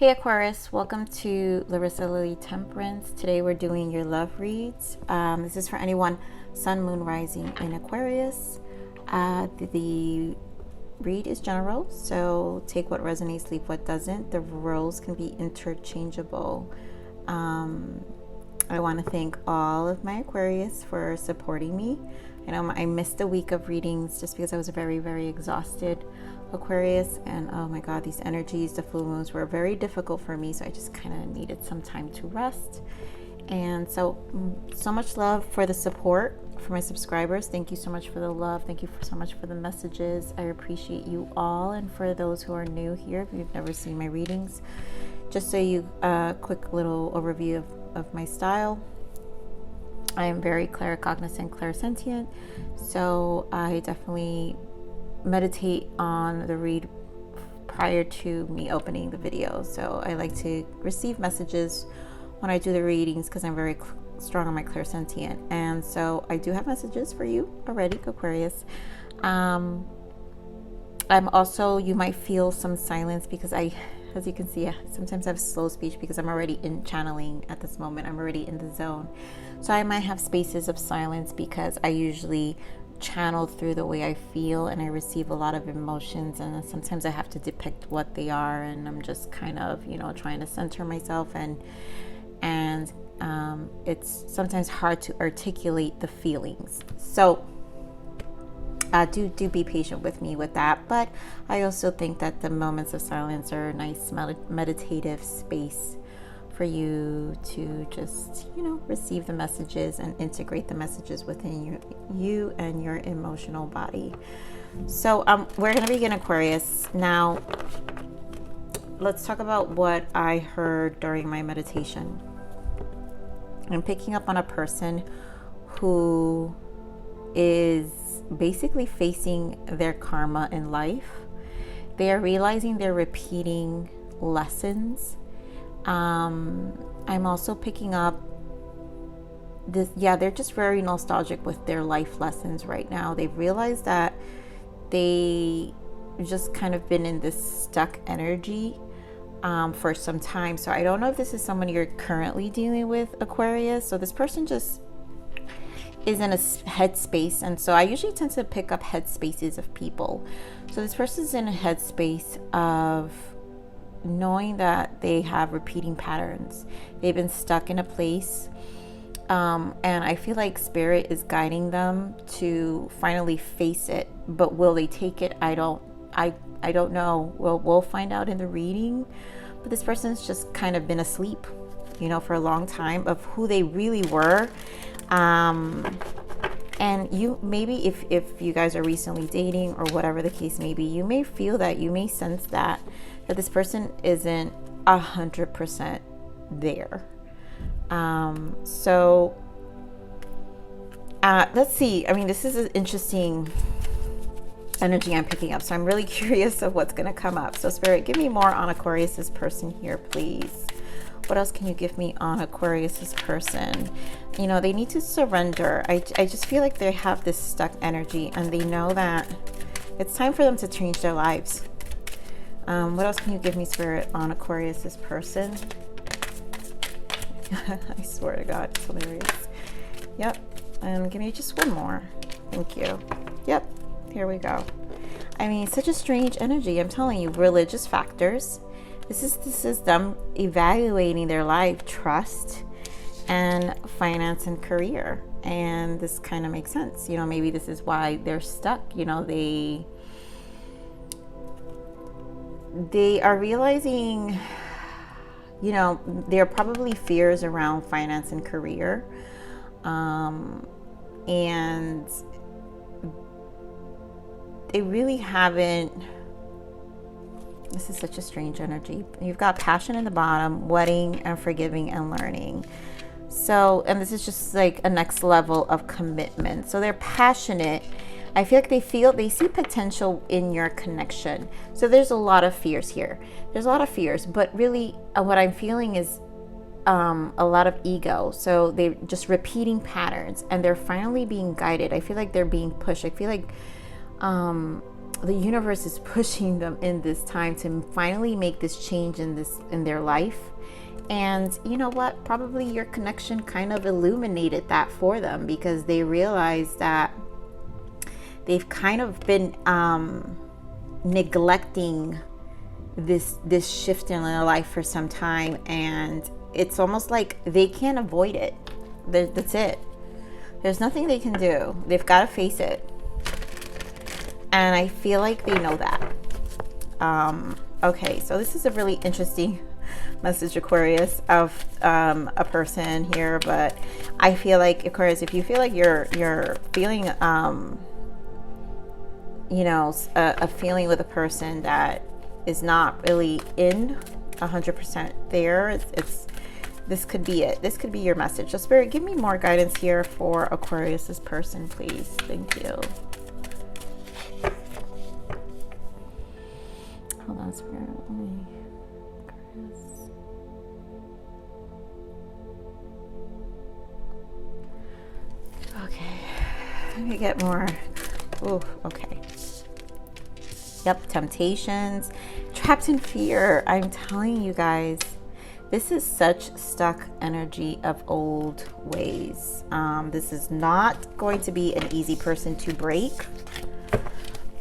Hey Aquarius, welcome to Larisa Lili Temperance. Today we're doing your love reads. This is for anyone Sun, Moon, Rising in Aquarius. The read is general, so take what resonates, leave what doesn't. The roles can be interchangeable. I want to thank all of my Aquarius for supporting me. I know I missed a week of readings just because I was very, very exhausted, Aquarius, and oh my god, these energies, the full moons were very difficult for me, so I just kind of needed some time to rest. And so much love for the support for my subscribers. Thank you so much for the love. Thank you so much for the messages. I appreciate you all. And for those who are new here, if you've never seen my readings, just so you quick little overview of my style. I am very claircognizant, clairsentient, so I definitely meditate on the read prior to me opening the video. So I like to receive messages when I do the readings because I'm very strong on my clairsentient. And so I do have messages for you already, Aquarius. I'm also, you might feel some silence because as you can see, sometimes I have slow speech because I'm already in channeling at this moment. I'm already in the zone. So I might have spaces of silence because I usually channel through the way I feel and I receive a lot of emotions, and sometimes I have to depict what they are, and I'm just kind of, trying to center myself, and it's sometimes hard to articulate the feelings. So do be patient with me with that. But I also think that the moments of silence are a nice meditative space for you to just, receive the messages and integrate the messages within you and your emotional body. So we're going to begin, Aquarius. Now, let's talk about what I heard during my meditation. I'm picking up on a person who is basically facing their karma in life. They are realizing they're repeating lessons. I'm also picking up this, they're just very nostalgic with their life lessons right now. They've realized that they just kind of been in this stuck energy for some time. So I don't know if this is someone you're currently dealing with, Aquarius. So this person just is in a headspace, and so I usually tend to pick up headspaces of people. So this person's in a headspace of knowing that they have repeating patterns. They've been stuck in a place, and I feel like spirit is guiding them to finally face it. But will they take it? I don't know. We'll find out in the reading. But this person's just kind of been asleep, for a long time, of who they really were. And you maybe if you guys are recently dating or whatever the case may be, you may feel that, you may sense that this person isn't 100% there. So let's see. I mean, this is an interesting energy I'm picking up, so I'm really curious of what's going to come up. So Spirit, give me more on Aquarius's person here, please. What else can you give me on Aquarius's person? They need to surrender. I just feel like they have this stuck energy, and they know that it's time for them to change their lives. What else can you give me, Spirit, on Aquarius's person? I swear to God, it's hilarious. Yep. And give me just one more. Thank you. Yep. Here we go. I mean, such a strange energy. I'm telling you, religious factors. This is them evaluating their life, trust, and finance and career. And this kind of makes sense. Maybe this is why they're stuck. They are realizing, there are probably fears around finance and career. And they really haven't. This is such a strange energy. You've got passion in the bottom, wedding and forgiving and learning. So, and this is just like a next level of commitment. So they're passionate. I feel like they see potential in your connection. So there's a lot of fears here. There's a lot of fears, but really what I'm feeling is a lot of ego. So they're just repeating patterns, and they're finally being guided. I feel like they're being pushed. I feel like the universe is pushing them in this time to finally make this change in their life. And you know what? Probably your connection kind of illuminated that for them, because they realized that they've kind of been neglecting this shift in their life for some time, and it's almost like they can't avoid it. That's it. There's nothing they can do. They've got to face it. And I feel like they know that. Okay, so this is a really interesting message, Aquarius, of a person here. But I feel like, Aquarius, if you feel like you're feeling, you know, a feeling with a person that is not really in 100% there, this could be it. This could be your message. So Spirit, give me more guidance here for Aquarius's person, please. Thank you. Hold on, Spirit. Let me... Okay. Let me get more. Oh, okay. Yep, temptations, trapped in fear. I'm telling you guys, this is such stuck energy of old ways. This is not going to be an easy person to break.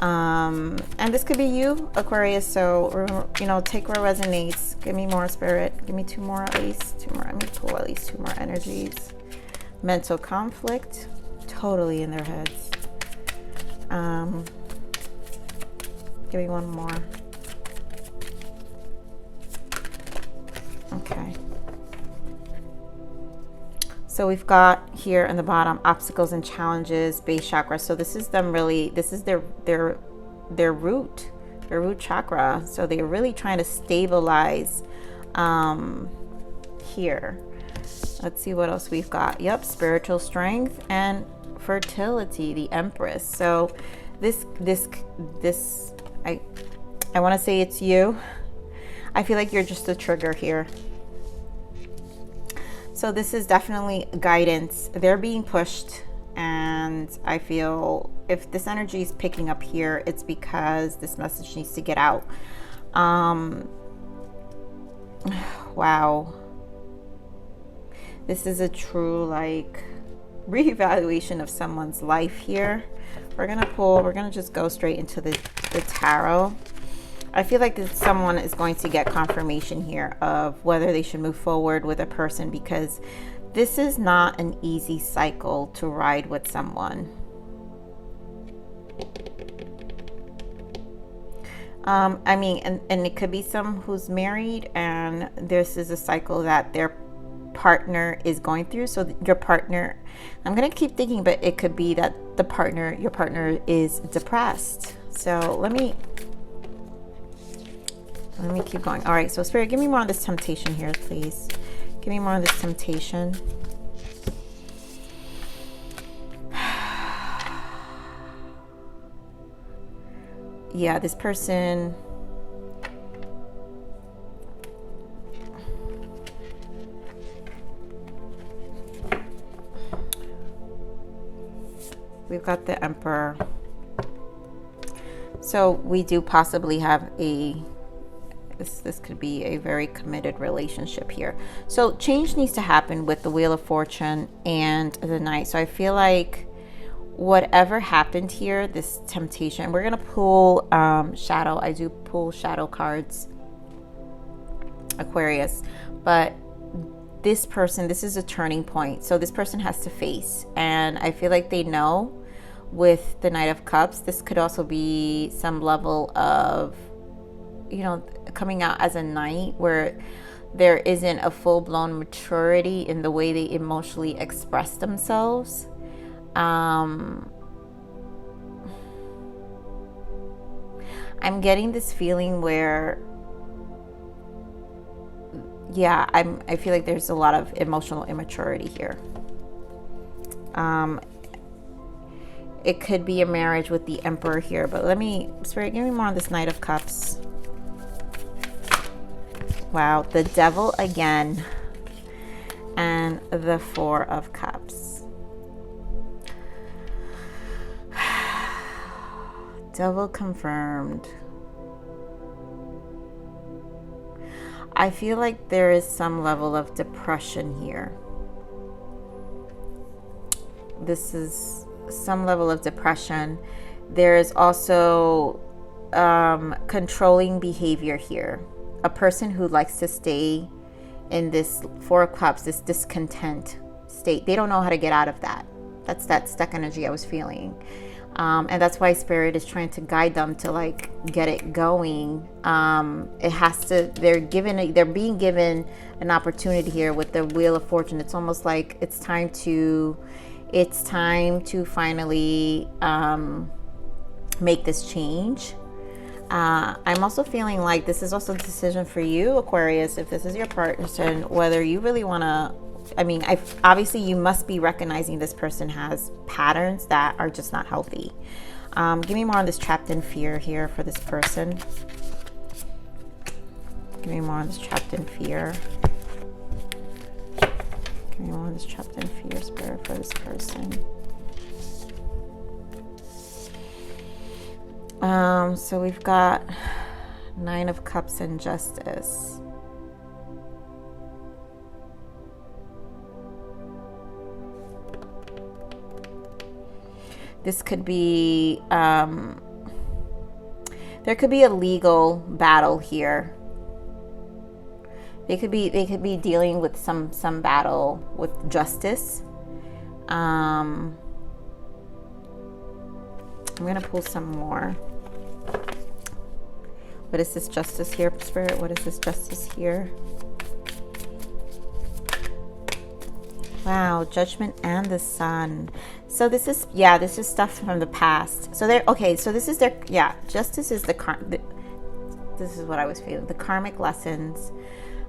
And this could be you, Aquarius. So, you know, take what resonates. Give me more, Spirit. Give me two more at least. Two more. Let me pull at least two more energies. Mental conflict, totally in their heads. Give me one more. Okay. So we've got here in the bottom, obstacles and challenges, base chakra. So this is them really, this is their root chakra. So they're really trying to stabilize here. Let's see what else we've got. Yep, spiritual strength and fertility, the Empress. So this I want to say it's you. I feel like you're just a trigger here. So this is definitely guidance. They're being pushed, and I feel if this energy is picking up here, it's because this message needs to get out. Wow. This is a true, like, reevaluation of someone's life here. We're gonna just go straight into the tarot. I feel like someone is going to get confirmation here of whether they should move forward with a person, because this is not an easy cycle to ride with someone. I mean, and it could be someone who's married, and this is a cycle that their partner is going through. So your partner, I'm gonna keep thinking, but it could be that your partner is depressed. So let me keep going. All right, so Spirit, give me more on this temptation here, please. Give me more on this temptation. Yeah, this person, we've got the Emperor. So we do possibly have this could be a very committed relationship here. So change needs to happen with the Wheel of Fortune and the Knight. So I feel like whatever happened here, this temptation, we're gonna pull shadow. I do pull shadow cards, Aquarius, but this person, this is a turning point. So this person has to face, and I feel like they know with the Knight of Cups, this could also be some level of, you know, coming out as a knight where there isn't a full-blown maturity in the way they emotionally express themselves. I'm getting this feeling where, yeah, I feel like there's a lot of emotional immaturity here. It could be a marriage with the Emperor here, but Spirit, give me more on this Knight of Cups. Wow, the Devil again, and the Four of Cups. Double confirmed. I feel like there is some level of depression here. This is some level of depression. There is also controlling behavior here. A person who likes to stay in this Four of Cups, this discontent state. They don't know how to get out of that. That's that stuck energy I was feeling. And that's why Spirit is trying to guide them to like get it going. It has to, they're being given an opportunity here with the Wheel of Fortune. It's almost like it's time to finally make this change. I'm also feeling like this is also a decision for you, Aquarius, if this is your person, whether you really want to, obviously you must be recognizing this person has patterns that are just not healthy. Give me more on this trapped in fear here for this person. Give me more on this trapped in fear. Give me more on this trapped in fear, Spirit, for this person. So we've got Nine of Cups and Justice. This could be, there could be a legal battle here. They could be dealing with some battle with justice. I'm gonna pull some more. What is this justice here, Spirit? What is this justice here? Wow, Judgment and the Sun. So this is, this is stuff from the past. So they're, okay, so this is their, justice is this is what I was feeling. The karmic lessons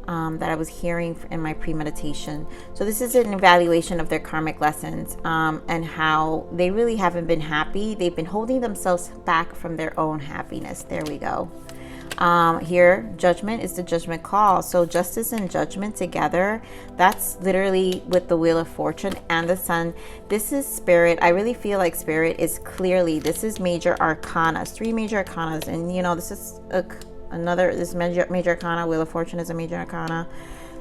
that I was hearing in my premeditation. So this is an evaluation of their karmic lessons and how they really haven't been happy. They've been holding themselves back from their own happiness. There we go. Here, Judgment is the judgment call. So justice and judgment together, that's literally with the Wheel of Fortune and the Sun. This is Spirit. I really feel like Spirit is clearly, this is major arcana, 3 major arcanas. And this is this major arcana. Wheel of Fortune is a major arcana.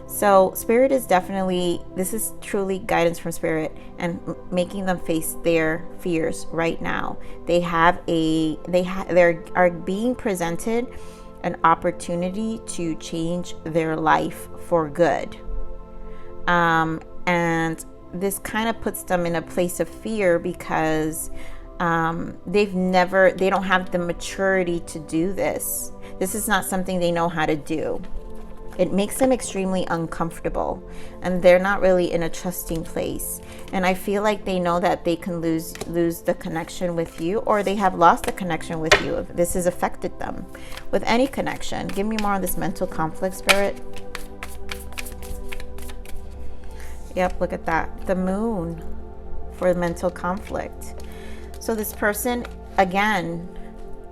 So Spirit is definitely, this is truly guidance from Spirit and making them face their fears right now. They are being presented an opportunity to change their life for good. And this kind of puts them in a place of fear because they don't have the maturity to do this. This is not something they know how to do. It makes them extremely uncomfortable and they're not really in a trusting place. And I feel like they know that they can lose the connection with you, or they have lost the connection with you if this has affected them with any connection. Give me more on this mental conflict, Spirit. Yep, look at that. The Moon for mental conflict. So this person, again,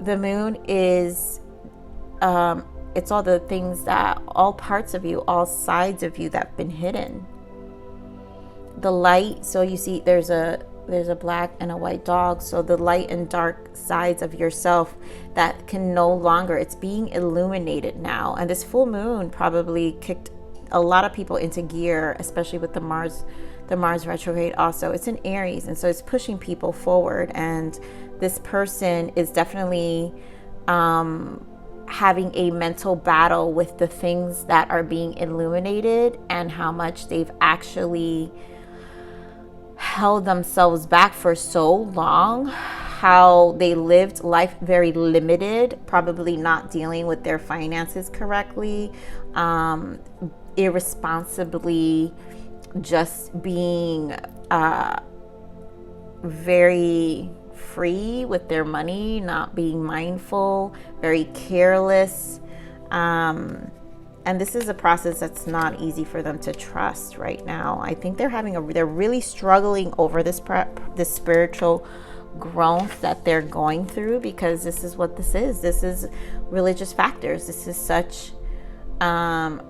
the Moon is it's all the things that, all parts of you, all sides of you that have been hidden. The light, so you see there's a black and a white dog. So the light and dark sides of yourself that can no longer, it's being illuminated now. And this full moon probably kicked a lot of people into gear, especially with the Mars retrograde also. It's in Aries, and so it's pushing people forward. And this person is definitely having a mental battle with the things that are being illuminated and how much they've actually held themselves back for so long, how they lived life very limited, probably not dealing with their finances correctly, irresponsibly, just being very free with their money, not being mindful, very careless. And this is a process that's not easy for them to trust right now. I think they're really struggling over this spiritual growth that they're going through, because this is what this is. This is religious factors. This is such a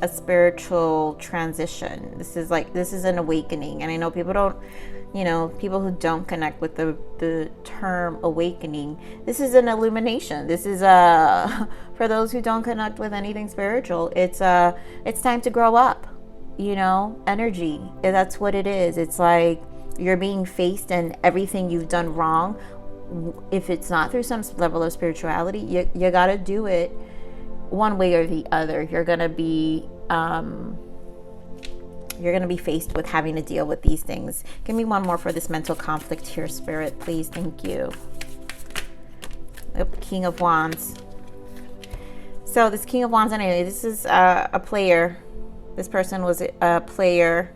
a spiritual transition. This is an awakening. And I know people don't, people who don't connect with the term awakening, this is an illumination. This is for those who don't connect with anything spiritual, it's time to grow up, energy. That's what it is. It's like you're being faced, and everything you've done wrong, if it's not through some level of spirituality, you got to do it one way or the other. You're going to be faced with having to deal with these things. Give me one more for this mental conflict here, Spirit, please. Thank you. King of Wands. So this King of Wands, anyway, this is a player. This person was a player.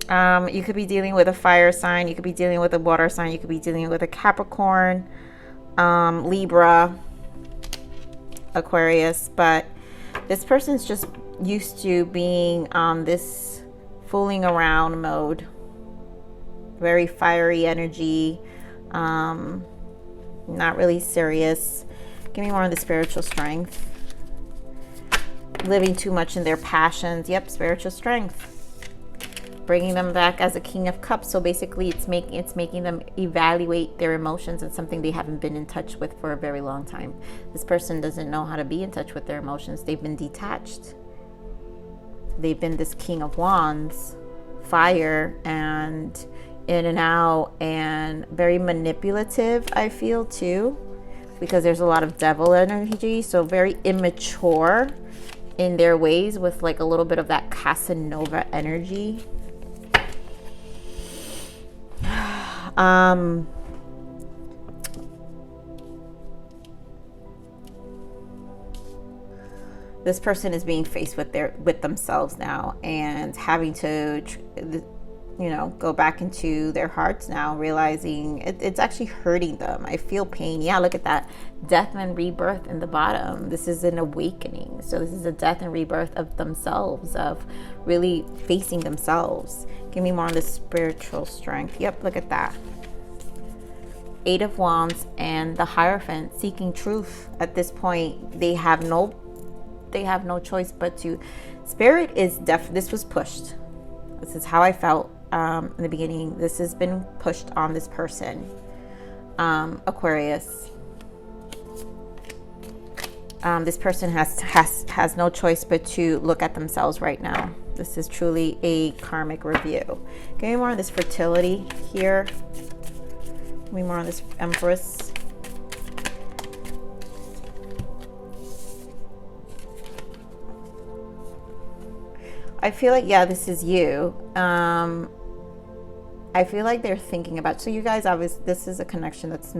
You could be dealing with a fire sign. You could be dealing with a water sign. You could be dealing with a Capricorn, Libra, Aquarius. But this person's just used to being on this fooling around mode. Very fiery energy. Not really serious. Give me more of the spiritual strength. Living too much in their passions. Yep, spiritual strength. Bringing them back as a King of Cups. So basically it's making them evaluate their emotions, and something they haven't been in touch with for a very long time. This person doesn't know how to be in touch with their emotions. They've been detached. They've been this King of Wands, fire, and in and out, and very manipulative, I feel too, because there's a lot of devil energy. So very immature in their ways, with like a little bit of that Casanova energy. This person is being faced with themselves now, and having to go back into their hearts now, realizing it's actually hurting them. I feel pain. Yeah, look at that. Death and rebirth in the bottom. This is an awakening. So this is a death and rebirth of themselves, of really facing themselves. Give me more on the spiritual strength. Yep, look at that. Eight of Wands and the Hierophant, seeking truth. At this point, they have no choice but to. Spirit is this was pushed. This is how I felt in the beginning. This has been pushed on this person, Aquarius. This person has no choice but to look at themselves right now. This is truly a karmic review. Give me more on this fertility here. Give me more on this Empress. I feel like, yeah, this is you. I feel like they're thinking about, so you guys, obviously, this is a connection that's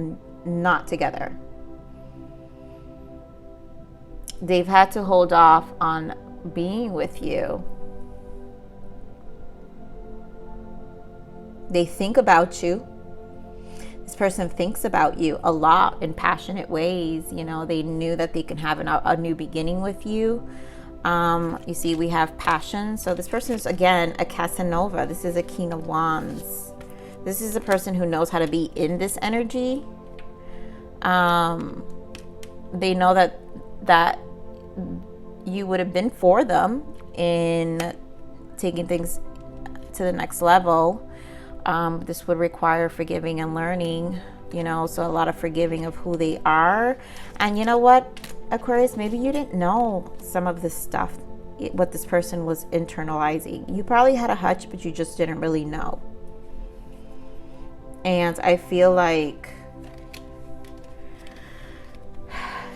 not together. They've had to hold off on being with you. They think about you. This person thinks about you a lot in passionate ways. They knew that they can have a new beginning with you. You see, we have passion. So this person is, again, a Casanova. This is a King of Wands. This is a person who knows how to be in this energy. They know that you would have been for them in taking things to the next level. This would require forgiving and learning, so a lot of forgiving of who they are. And you know what, Aquarius, maybe you didn't know some of this stuff, what this person was internalizing. You probably had a hunch, but you just didn't really know. And I feel like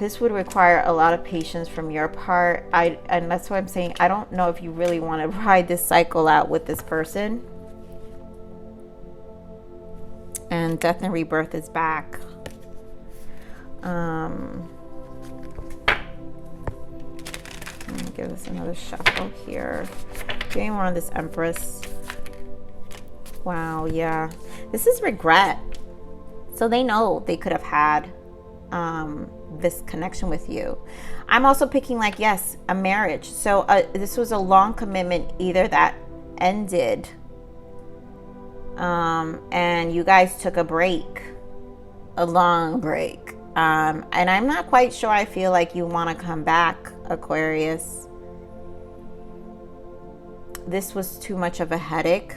this would require a lot of patience from your part. And that's why I'm saying, I don't know if you really want to ride this cycle out with this person. And death and rebirth is back. Let me give this another shuffle here. Getting more on this Empress. Wow, yeah. This is regret. So they know they could have had this connection with you. I'm also picking, like, yes, a marriage. So this was a long commitment, either that ended and you guys took a break, a long break. And I'm not quite sure I feel like you want to come back, Aquarius. this was too much of a headache.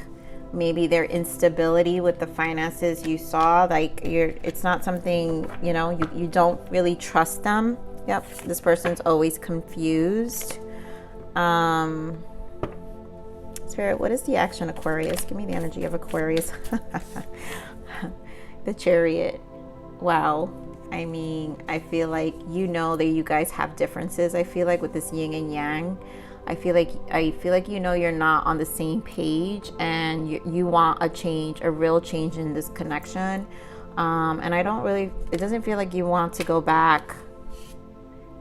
Maybe their instability with the finances you saw, like it's not something, you know, you don't really trust them. Yep, this person's always confused. Spirit, what is the action, Aquarius? Give me the energy of Aquarius. The Chariot. Wow. I mean, I feel like, you know, that you guys have differences. I feel like with this yin and yang, I feel like you know you're not on the same page, and you want a change, a real change in this connection. And it doesn't feel like you want to go back.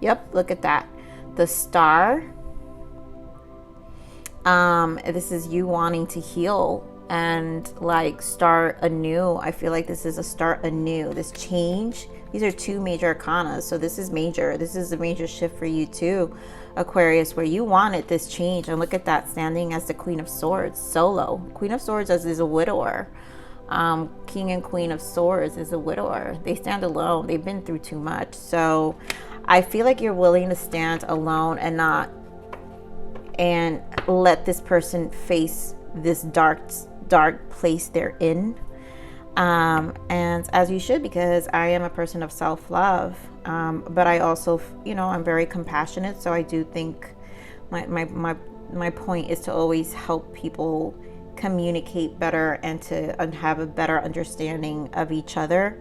Yep, look at that. The Star. This is you wanting to heal and like start anew. I feel like this is a start anew, this change. These are two major arcana, so this is major. This is a major shift for you too, Aquarius, where you wanted this change. And look at that, standing as the Queen of Swords, solo. Queen of Swords is a widower. King and Queen of Swords is a widower. They stand alone. They've been through too much. So I feel like you're willing to stand alone and let this person face this dark place they're in. And as you should, because I am a person of self-love, but I also, you know, I'm very compassionate. So I do think my point is to always help people communicate better and have a better understanding of each other.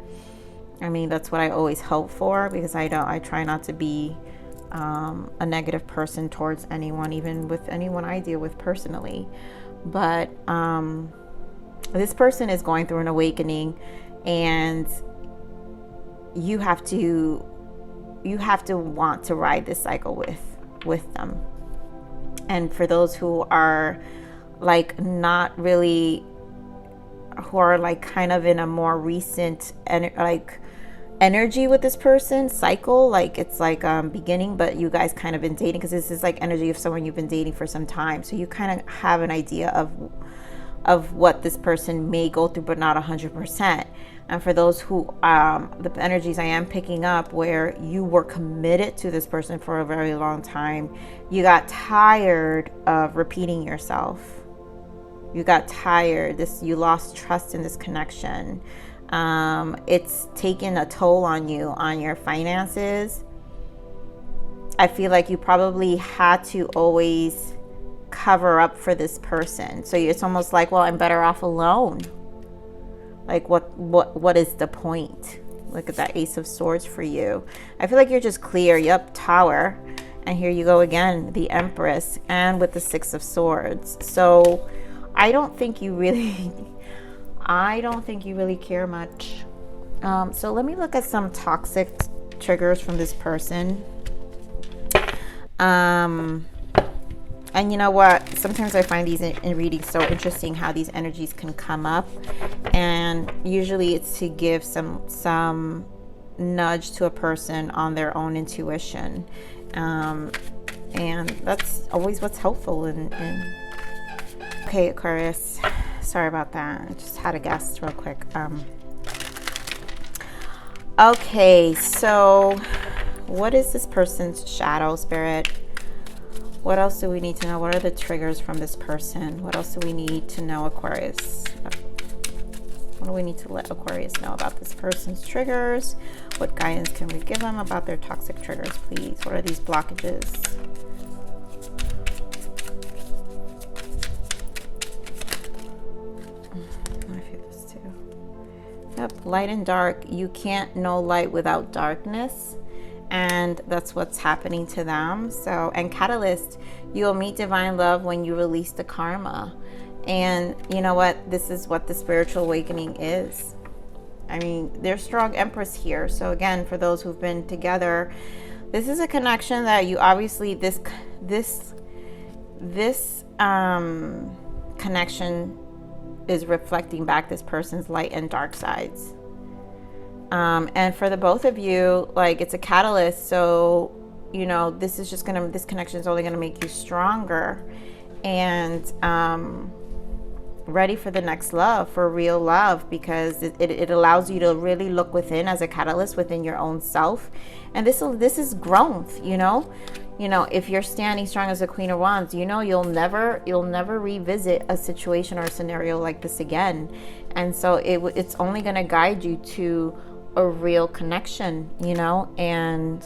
I mean, that's what I always hope for, because I try not to be a negative person towards anyone, even with anyone I deal with personally. But this person is going through an awakening, and you have to want to ride this cycle with them. And for those who are like not really, who are like kind of in a more recent energy with this person cycle, like it's like beginning, but you guys kind of been dating, because this is like energy of someone you've been dating for some time, so you kind of have an idea of what this person may go through, but not 100%. And for those who the energies I am picking up, where you were committed to this person for a very long time, you got tired of repeating yourself. You got tired. You lost trust in this connection. It's taken a toll on you, on your finances. I feel like you probably had to always cover up for this person. So it's almost like, well, I'm better off alone. Like what is the point? Look at that Ace of Swords for you. I feel like you're just clear. Yep, Tower. And here you go again, the Empress, and with the Six of Swords. So I don't think you really care much. So let me look at some toxic triggers from this person. And you know what? Sometimes I find these in readings so interesting, how these energies can come up. And usually it's to give some nudge to a person on their own intuition. And that's always what's helpful. Okay, Aquarius. Sorry about that. I just had a guess real quick. Okay, so what is this person's shadow, Spirit? What else do we need to know? What are the triggers from this person? What else do we need to know, Aquarius? What do we need to let Aquarius know about this person's triggers? What guidance can we give them about their toxic triggers, please? What are these blockages? I feel this too. Yep, light and dark. You can't know light without darkness. And that's what's happening to them. So, and Catalyst, you will meet divine love when you release the karma. And you know what? This is what the spiritual awakening is. I mean, there's strong Empress here. So again, for those who've been together, this is a connection that you obviously, this connection is reflecting back this person's light and dark sides. And for the both of you, like, it's a catalyst. So, you know, this connection is only going to make you stronger and ready for the next love, for real love, because it allows you to really look within as a catalyst within your own self. And this is growth, you know, you know, if you're standing strong as a Queen of Wands, you know, you'll never revisit a situation or a scenario like this again. And so it's only going to guide you to a real connection, you know. And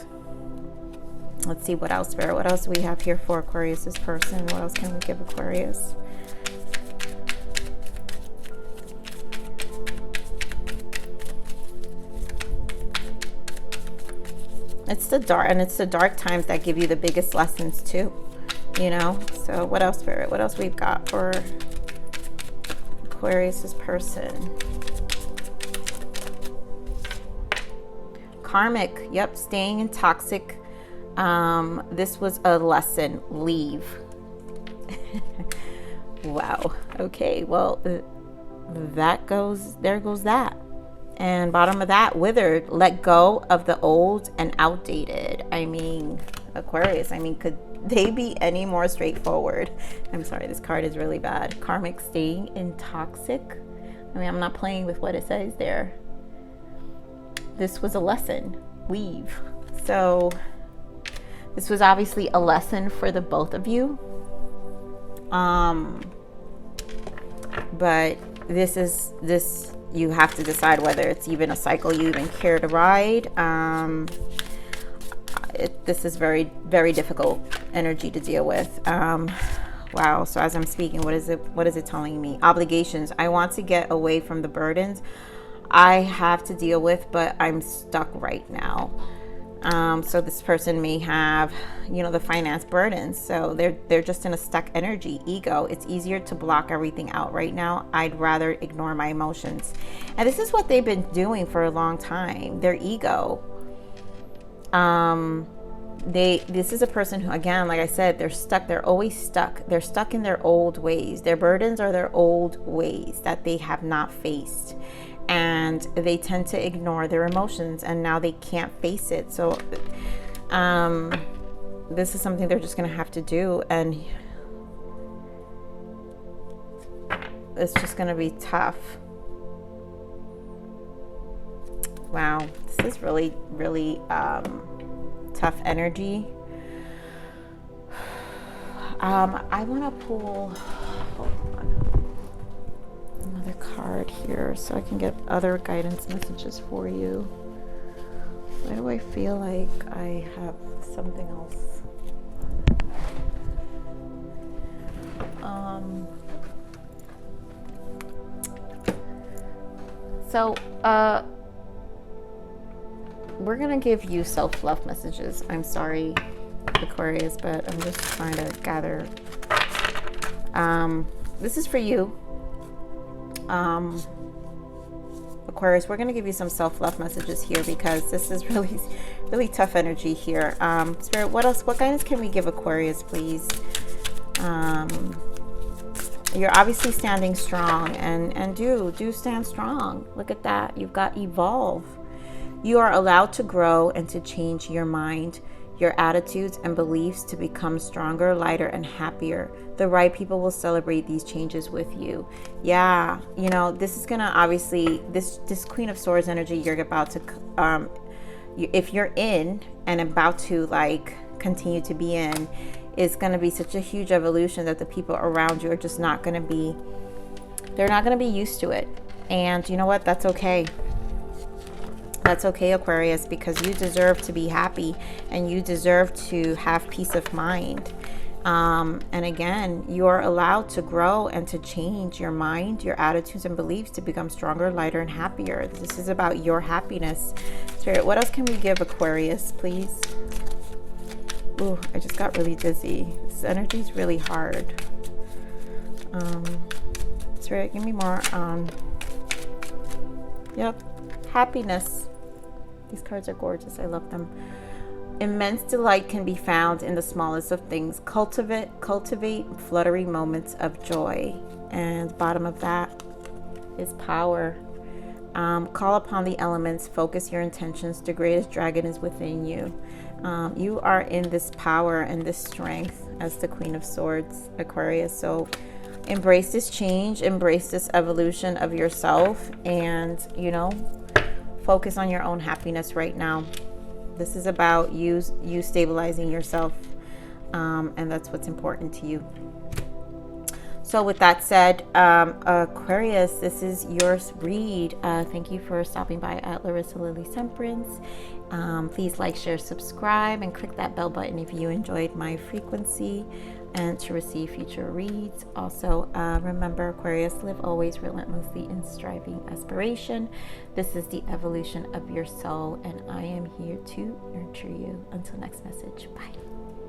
let's see what else, Spirit. What else do we have here for Aquarius's person? What else can we give Aquarius? It's the dark times that give you the biggest lessons too, you know. So what else, Spirit? What else we've got for Aquarius's person? Karmic. Yep, staying in toxic. This was a lesson. Leave. Wow. Okay. Well, there goes that. And bottom of that, withered. Let go of the old and outdated. I mean, Aquarius, I mean, could they be any more straightforward? I'm sorry, this card is really bad. Karmic, staying in toxic. I mean, I'm not playing with what it says there. This was a lesson. Leave. So this was obviously a lesson for the both of you. But this you have to decide whether it's even a cycle you even care to ride. This is very, very difficult energy to deal with. Wow. So as I'm speaking, what is it telling me? Obligations. I want to get away from the burdens I have to deal with, but I'm stuck right now. So this person may have, you know, the finance burdens. So they're just in a stuck energy. Ego. It's easier to block everything out right now. I'd rather ignore my emotions. And this is what they've been doing for a long time. Their ego. This is a person who, again, like I said, they're stuck. They're always stuck. They're stuck in their old ways. Their burdens are their old ways that they have not faced. And they tend to ignore their emotions, and now they can't face it. So this is something they're just going to have to do, and it's just going to be tough. Wow, this is really, really tough energy. I want to pull, hold on, another card here so I can get other guidance messages for you. Why do I feel like I have something else? We're gonna give you self-love messages. I'm sorry, Aquarius, but I'm just trying to gather. This is for you. Aquarius, we're going to give you some self-love messages here because this is really, really tough energy here. Spirit, what else? What guidance can we give Aquarius, please? You're obviously standing strong, and do stand strong. Look at that. You've got evolve. You are allowed to grow and to change your mind, your attitudes and beliefs to become stronger, lighter, and happier. The right people will celebrate these changes with you. Yeah, you know, this is gonna obviously, this Queen of Swords energy you're about to, if you're in and about to like continue to be in, is gonna be such a huge evolution that the people around you are just not gonna be, they're not gonna be used to it. And you know what? That's okay. That's okay, Aquarius, because you deserve to be happy and you deserve to have peace of mind. And again, you are allowed to grow and to change your mind, your attitudes and beliefs to become stronger, lighter, and happier. This is about your happiness. Spirit, what else can we give Aquarius, please? Ooh, I just got really dizzy. This energy is really hard. Spirit, give me more. Yep, happiness. These cards are gorgeous. I love them. Immense delight can be found in the smallest of things. Cultivate fluttery moments of joy. And bottom of that is power. Call upon the elements. Focus your intentions. The greatest dragon is within you. You are in this power and this strength as the Queen of Swords, Aquarius. So embrace this change. Embrace this evolution of yourself. And, you know, focus on your own happiness right now. This is about you stabilizing yourself and that's what's important to you. So with that said, Aquarius, this is your read. Thank you for stopping by at Larisa Lili Temperance. Please like, share, subscribe, and click that bell button if you enjoyed my frequency and to receive future reads. Also, remember, Aquarius, live always relentlessly in striving aspiration. This is the evolution of your soul, and I am here to nurture you. Until next message, bye.